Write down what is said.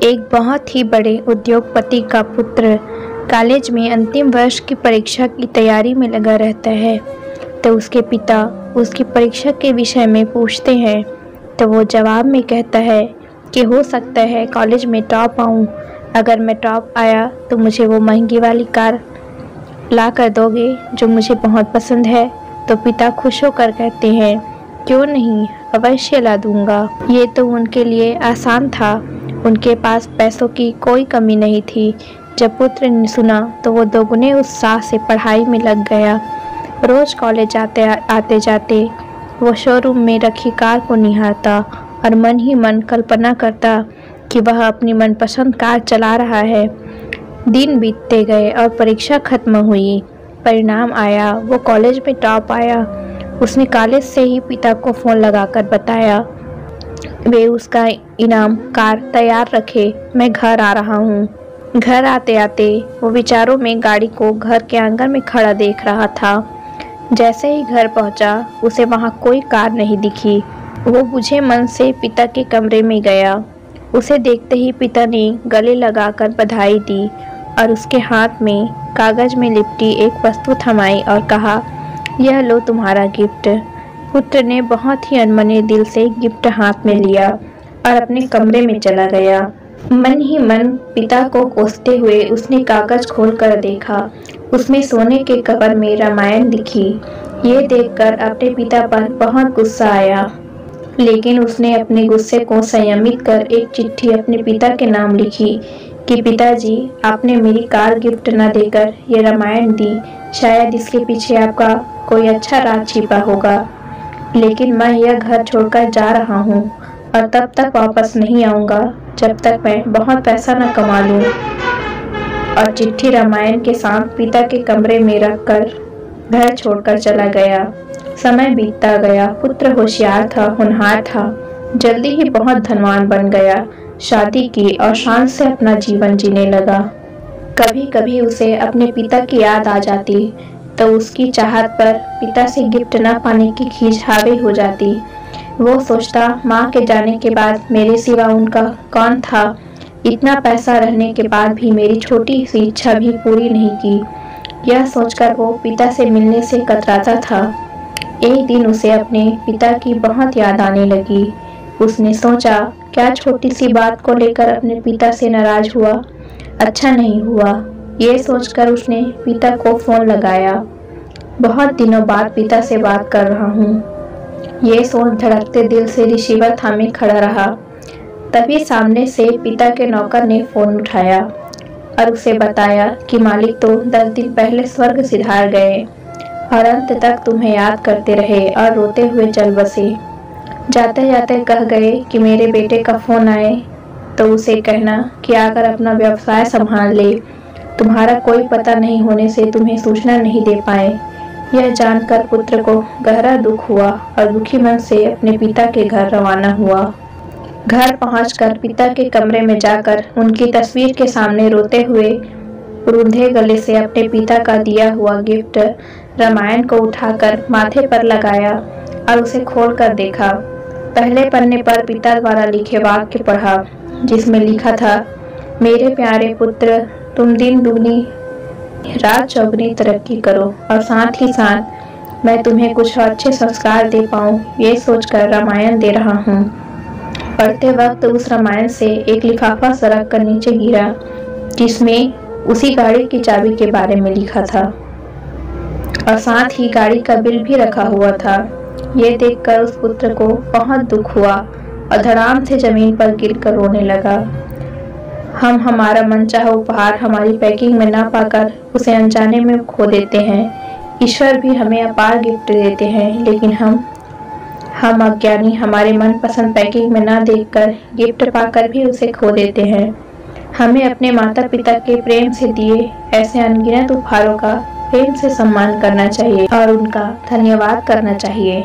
एक बहुत ही बड़े उद्योगपति का पुत्र कॉलेज में अंतिम वर्ष की परीक्षा की तैयारी में लगा रहता है। तो उसके पिता उसकी परीक्षा के विषय में पूछते हैं, तो वो जवाब में कहता है कि हो सकता है कॉलेज में टॉप आऊँ। अगर मैं टॉप आया तो मुझे वो महंगी वाली कार ला कर दोगे जो मुझे बहुत पसंद है। तो पिता खुश होकर कहते हैं, क्यों नहीं, अवश्य ला दूंगा। ये तो उनके लिए आसान था। उनके पास पैसों की कोई कमी नहीं थी। जब पुत्र ने सुना तो वो दोगुने उत्साह से पढ़ाई में लग गया। रोज कॉलेज आते जाते वो शोरूम में रखी कार को निहारता और मन ही मन कल्पना करता कि वह अपनी मनपसंद कार चला रहा है। दिन बीतते गए और परीक्षा खत्म हुई। परिणाम आया, वो कॉलेज में टॉप आया। उसने कॉलेज से ही पिता को फ़ोन लगाकर बताया। वे उसका इनाम कार तैयार रखे, मैं घर आ रहा हूँ। घर आते आते वो विचारों में गाड़ी को घर के आंगन में खड़ा देख रहा था। जैसे ही घर पहुंचा उसे वहां कोई कार नहीं दिखी। वो बुझे मन से पिता के कमरे में गया। उसे देखते ही पिता ने गले लगाकर बधाई दी और उसके हाथ में कागज में लिपटी एक वस्तु थमाई और कहा, यह लो तुम्हारा गिफ्ट। पुत्र ने बहुत ही अनमने दिल से गिफ्ट हाथ में लिया और अपने कमरे में चला गया। मन ही मन पिता को कोसते हुए उसने कागज खोलकर देखा। उसमें सोने के कवर में रामायण लिखी। ये देखकर अपने पिता पर बहुत गुस्सा आया, लेकिन उसने अपने गुस्से को संयमित कर एक चिट्ठी अपने पिता के नाम लिखी कि पिताजी, आपने मेरी कार गिफ्ट न देकर ये रामायण दी। शायद इसके पीछे आपका कोई अच्छा राज छिपा होगा, लेकिन मैं यह घर छोड़कर जा रहा हूँ और तब तक वापस नहीं आऊँगा जब तक मैं बहुत पैसा न कमा लूँ। और चिट्ठी रामायण के साथ पिता के कमरे में रखकर घर छोड़कर चला गया। समय बीतता गया। पुत्र होशियार था, होनहार था, जल्दी ही बहुत धनवान बन गया। शादी की और शान से अपना जीवन जीने लगा। कभी कभी उसे अपने पिता की याद आ जाती तो उसकी चाहत पर पिता से गिफ्ट न पाने की खींच हावी हो जाती। वो सोचता, माँ के जाने के बाद मेरे सिवा उनका कौन था। इतना पैसा रहने के बाद भी मेरी छोटी सी इच्छा भी पूरी नहीं की। यह सोचकर वो पिता से मिलने से कतराता था। एक दिन उसे अपने पिता की बहुत याद आने लगी। उसने सोचा, क्या छोटी सी बात को लेकर अपने पिता से नाराज हुआ? अच्छा नहीं हुआ। ये सोचकर उसने पिता को फ़ोन लगाया। बहुत दिनों बाद पिता से बात कर रहा हूँ, ये सोच धड़कते दिल से रिसीवर थामे खड़ा रहा। तभी सामने से पिता के नौकर ने फ़ोन उठाया और उसे बताया कि मालिक तो 10 दिन पहले स्वर्ग सिधार गए और अंत तक तुम्हें याद करते रहे और रोते हुए चल बसे। जाते जाते कह गए कि मेरे बेटे का फ़ोन आए तो उसे कहना कि आकर अपना व्यवसाय संभाल ले। तुम्हारा कोई पता नहीं होने से तुम्हें सूचना नहीं दे पाए। यह जानकर पुत्र को गहरा दुख हुआ और दुखी मन से अपने पिता के घर रवाना हुआ। घर पहुंचकर पिता के कमरे में जाकर उनकी तस्वीर के सामने रोते हुए रूंधे गले से अपने पिता का दिया हुआ गिफ्ट रामायण को उठाकर माथे पर लगाया और उसे खोलकर देखा। पहले पन्ने पर पिता द्वारा लिखे वाक्य पढ़ा, जिसमें लिखा था, मेरे प्यारे पुत्र, तुम दिन दुगनी रात चौगुनी तरक्की करो और साथ ही साथ मैं तुम्हें कुछ अच्छे संस्कार दे पाऊँ, ये सोचकर रामायण दे रहा हूँ। पढ़ते वक्त उस रामायण से एक लिफाफा सड़क कर नीचे गिरा, जिसमें उसी गाड़ी की चाबी के बारे में लिखा था और साथ ही गाड़ी का बिल भी रखा हुआ था। ये देखकर उस पुत्र को बहुत दुख हुआ और धड़ाम से जमीन पर गिरकर रोने लगा। हम हमारा मनचाहा उपहार हमारी पैकिंग में ना पाकर उसे अनजाने में खो देते हैं। ईश्वर भी हमें अपार गिफ्ट देते हैं, लेकिन हम अज्ञानी हमारे मनपसंद पैकिंग में ना देखकर गिफ्ट पाकर भी उसे खो देते हैं। हमें अपने माता पिता के प्रेम से दिए ऐसे अनगिनत उपहारों का प्रेम से सम्मान करना चाहिए और उनका धन्यवाद करना चाहिए।